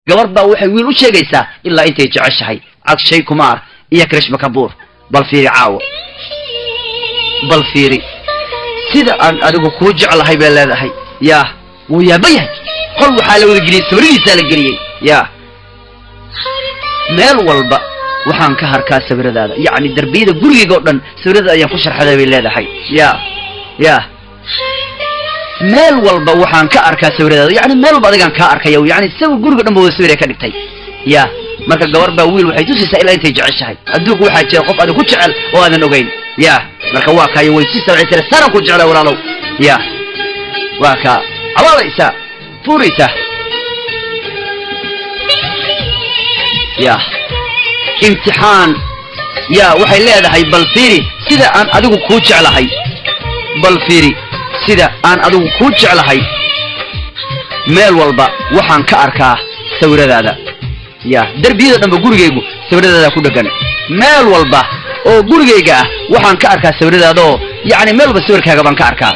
gabarba waxay wiil u sheegaysaa ilaa intay jeceshahay Akshay Kumar iyo Karishma Kapoor bal fiiri caawo bal fiiri sida aan adigu ku jecelahay baa leedahay yaa wuu yaabayahay qol waxaa la wada geliyay sawiradiisa la geliyay yaa meel walba waxaan ka harkaa sawiradaada yacni darbiyada gurigayga oo dhan sawirada ayaan ku sharxaday bay leedahay yaa meel walba waxaan ka arkaa sawiradaada yacni meel walba adigaan kaa arkayo yacni sawir guriga dhan baa sawir ay ka dhigtay yaa marka gabar baa wiil waxay tusaysaa ilaa intay jeceshahay adduunku waxaa jira qof adiga ku jecel oo aadan ogeyn yaa marka waa kaayo way si sabcaysa saran ku jecel walaalow yaa waa ka awaalaysa tuuraysa yaa imtixaan yaa waxay leedahay bal fiiri sida aan adigu ku jecelahay bal fiiri sida aan adigu ku jecelahay meel walba waxaan ka arkaa sawiradaada yaa darbiyada dhanba gurigaygu sawiradaada ku dhagan meel walba oo gurigayga ah waxaan ka arkaa sawiradaada oo yacni meel walba sawirkaaga baan ka arkaa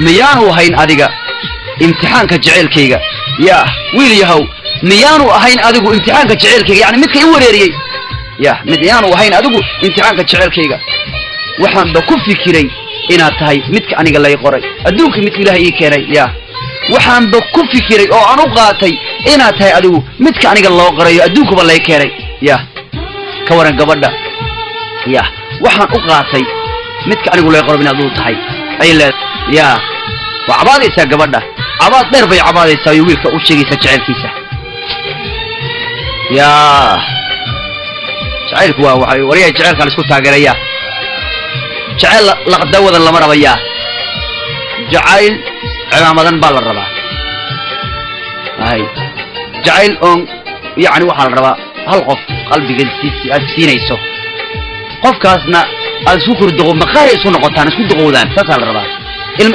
miyaanu ahayn adiga imtixaanka jaceylkayga yaa wiil yahow miyaanu ahayn adigu imtixaanka jaceylkayga yacni midka i wareeriyey yaa miyaanu ahayn adigu imtixaanka jaceylkayga waxaanba ku fikiray inaad tahay midka aniga lay qoray adduunka midka ilaahay ii keenay yaa waxaanba ku fikiray oo aan u qaatay inaad tahay adigu midka aniga loo qorayo adduunkuba lay keenay yaa ka waran gabadha yaa waxaan u qaatay midka anigu lay qoro inaad u tahay ay leedahay yaa waa cabaadaysaa gabadha cabaad dheer bay cabaadaysaa iyo wiilka u sheegaysa jaceylkiisa yaa jaceylku waa waxay wariyaha jaceylka la isku taageeraya jacayl laqdawadan lama rabayaa jacayl cimaamadan baa la rabaa hay jacayl on yacni waxaa la rabaa hal qof qalbiga aad siinayso qofkaasna aad isku kurduqo maqaaray isku noqotaan isku duqowdaan saasaa la rabaa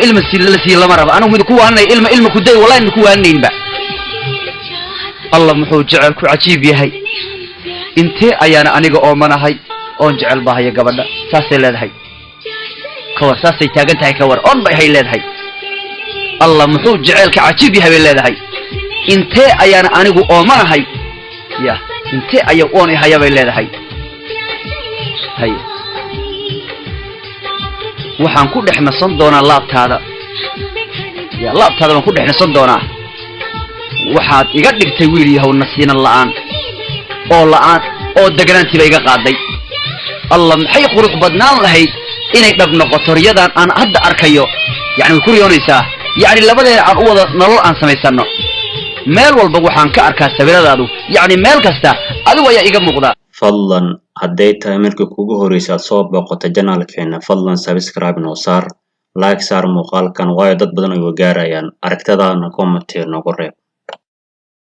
ilma la siiyo lama raba anigu mid ku waanay ilma ku day wallahi mid ku waanaynba allah muxuu jaceylku cajiib yahay intee ayaana aniga oomanahay oon jecel baahaya gabadha saasay leedahay kawar saasay taagan tahay kawar on bay hay leedahay allah muxuu jaceylka cajiib yahay bay leedahay intee ayaana anigu oomanahay ya intee ayaa oon ihaya bay leedahay hay waxaan ku dhex nasan doonaa laabtaada ya laabtaada waan ku dhex nasan doonaa waxaad iga dhigtay wiil yahow nasiinan la'aan oo deganaantiiba iga qaaday allah maxay qurux badnaan lahayd inay dhab noqoto riyadan aan hadda arkayo yacni way ku riyoonaysaa yacni labadeena aan u wada nolol aan samaysano meel walba waxaan ka arkaa sawiradaadu yacni meel kasta adigu ayaa iga muuqda fadlan hadday tahay markii kugu horreysay aad soo booqato janaalkeena fadlan subscribe noo saar like saar muuqaalkan waayo dad badan ay gaarayaan aragtadaana comment noogu reeb